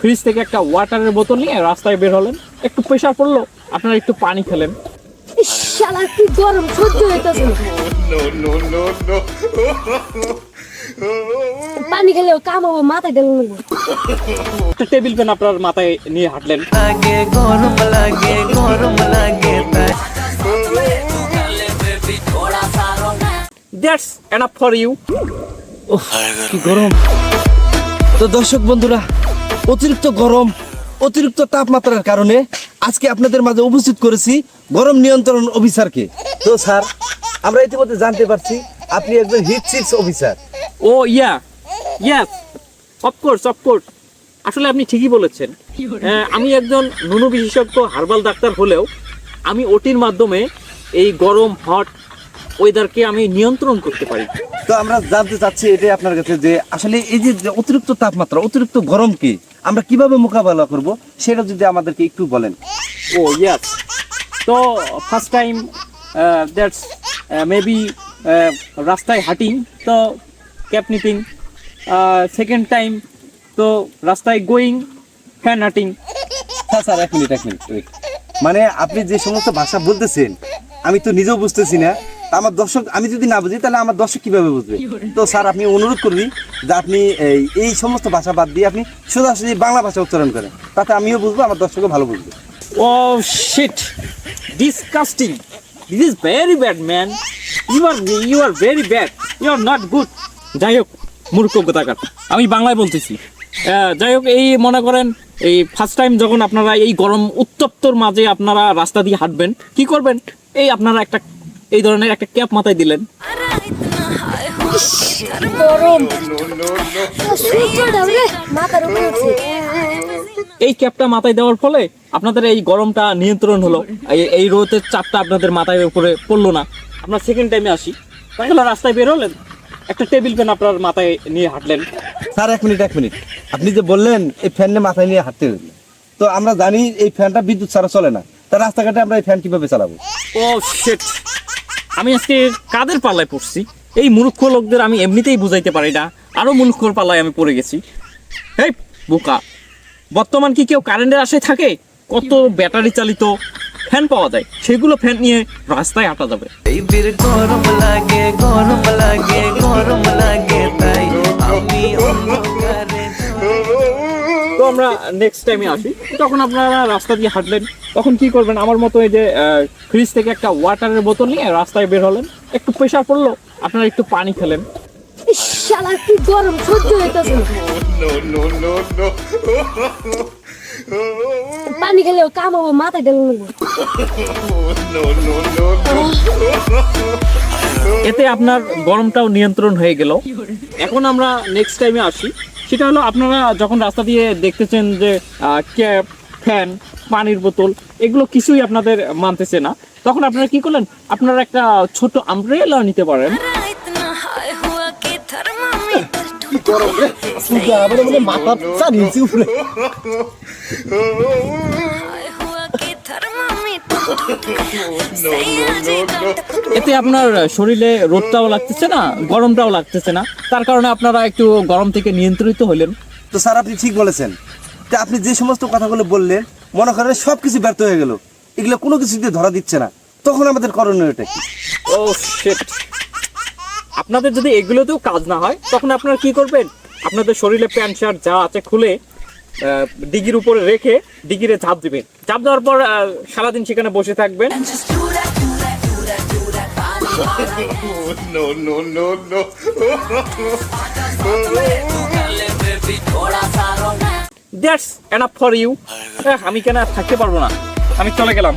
Fridge থেকে একটা ওয়াটারের বোতল নিয়ে রাস্তায় বের হলেন, একটু প্রেসার পড়লো, আপনারা একটু পানি খেলেন। শালা কি গরম সহ্য হইতাছে না। পানি খেলেও কাম হবো, মাথায় ঢেলে নেবো। একটা টেবিল ফ্যান আপনার মাথায় নিয়ে হাঁটলেন। That's enough for you. কি গরম। তো দর্শক বন্ধুরা, অতিরিক্ত গরম, অতিরিক্ত তাপমাত্রার কারণে আজকে আপনাদের মাঝে উপস্থিত করেছি গরম নিয়ন্ত্রণ অফিসারকে। তো স্যার, আমরা ইতিমধ্যে জানতে পারছি আপনি একজন হিট সিক্স অফিসার। ও ইয়েস, অফকোর্স। আসলে আপনি ঠিকই বলেছেন। আমি একজন নুনু বিশেষজ্ঞ হার্বাল ডাক্তার হলেও আমি ওটির মাধ্যমে এই গরম হট ওয়েদারকে আমি নিয়ন্ত্রণ করতে পারি। তো আমরা জানতে চাচ্ছি এটাই আপনার কাছে যে আসলে এই যে অতিরিক্ত তাপমাত্রা, অতিরিক্ত গরমকে আমরা কিভাবে মোকাবেলা করব সেটা যদি আমাদেরকে একটু বলেন। ও ইয়েস, তো ফার্স্ট টাইম দ্যাটস মেবি রাস্তায় হাঁটিং, তো ক্যাপ নিটিং। সেকেন্ড টাইম তো রাস্তায় গোয়িং, ফ্যান হাঁটিং। স্যার এক মিনিট wait। মানে আপনি যে সমস্ত ভাষা বলতেছেন আমি তো নিজেও বুঝতেছি না। আমার দর্শক, আমি যদি না বুঝি তাহলে আমার দর্শক কিভাবে বুঝবে? তো স্যার, আপনি অনুরোধ করবি যে আপনি এই সমস্ত ভাষা বাদ দিয়ে আপনি সোজাসুজি বাংলা ভাষা উচ্চারণ করেন, তাতে আমিও বুঝবো, আমার দর্শকও ভালো বুঝবে। Oh shit, disgusting, this is very bad man, you are very bad, you are not good. যাই হোক, মূর্খ কোথাকার, আমি বাংলায় বলতেছি। যাই হোক, এই মনে করেন এই ফার্স্ট টাইম যখন আপনারা এই গরম উত্তপ্তর মাঝে আপনারা রাস্তা দিয়ে হাঁটবেন, কি করবেন? এই আপনারা একটা এই ধরনের একটা ক্যাপ মাথায় দিলেন। গরম সূর্যটা রে মাথার উপরে উঠছে। এই ক্যাপটা মাথায় দেওয়ার ফলে আপনাদের এই গরমটা নিয়ন্ত্রণ হলো, এই রোদের চাপটা আপনাদের মাথায় উপরে পড়লো না। আপনার সেকেন্ড টাইমে আসি, তাহলে রাস্তায় বের হলেন, একটা টেবিল ফ্যান আপনার মাথায় নিয়ে হাঁটলেন। স্যার এক মিনিট, আপনি যে বললেন এই ফ্যান মাথায় নিয়ে হাঁটতে হবে, তো আমরা জানি এই ফ্যানটা বিদ্যুৎ ছাড়া চলে না, তা রাস্তাঘাটে আমরা এই ফ্যান কিভাবে চালাবো? ও শিট, আমি আজকে কাদের পাল্লায় পড়ছি? এই মূর্খ লোকদের আমি এমনিতেই বুঝাইতে পারি না, আরো মূর্খর পাল্লায় আমি পড়ে গেছি। এই বোকা, বর্তমান কি কেউ কারেন্টের আশায় থাকে? কত ব্যাটারি চালিত ফ্যান পাওয়া যায়, সেগুলো ফ্যান নিয়ে রাস্তায় হাঁটা যাবে। তো আমরা নেক্সট টাইমে আসি, যখন আপনারা রাস্তা দিয়ে হাঁটলেন তখন কি করবেন? আমার মতো এই যে ফ্রিজ থেকে একটা ওয়াটারের বোতল নিয়ে রাস্তায় বের হলেন, একটু প্রেসার পড়লো, আপনারা একটু পানি খেলেন। শালা কি গরম সহ্য হইতাছে না। পানি খেলেও কাম হবো, মাথায় ঢেলে নেবো। এতে আপনার গরমটাও নিয়ন্ত্রণ হয়ে গেল। এখন আমরা নেক্সট টাইমে আসি, সেটা হলো আপনারা যখন রাস্তা দিয়ে দেখতেছেন যে ক্যাপ, ফ্যান, পানির বোতল এগুলো কিছুই আপনাদের মানতেছে না, তখন আপনারা কি করলেন? আপনারা একটা ছোট আমব্রেলা নিতে পারেন। এতে আপনার শরীরে রোদটাও লাগতেছে না, গরমটাও লাগতেছে না, তার কারণে আপনারা একটু গরম থেকে নিয়ন্ত্রিত হলেন। তো স্যার আপনি ঠিক বলেছেন। তা আপনি যে সমস্ত কথাগুলো বললেন, মনে করেন সব কিছু ব্যর্থ হয়ে গেল, এগুলো কোনো কিছুতে ধরা দিচ্ছে না, তখন আমাদের করণীয়টা কি? ও শিট, আপনাদের যদি এগুলোতেও কাজ না হয় তখন আপনারা কি করবেন? আপনাদের শরীরে প্যান্ট শার্ট যা আছে খুলে ডিগির উপরে রেখে ডিগিরে ঝাঁপ দিবেন। ঝাঁপ দেওয়ার পর সারাদিন সেখানে বসে থাকবেন। That's enough for you. আমি কেন আর থাকতে পারবো না, আমি চলে গেলাম।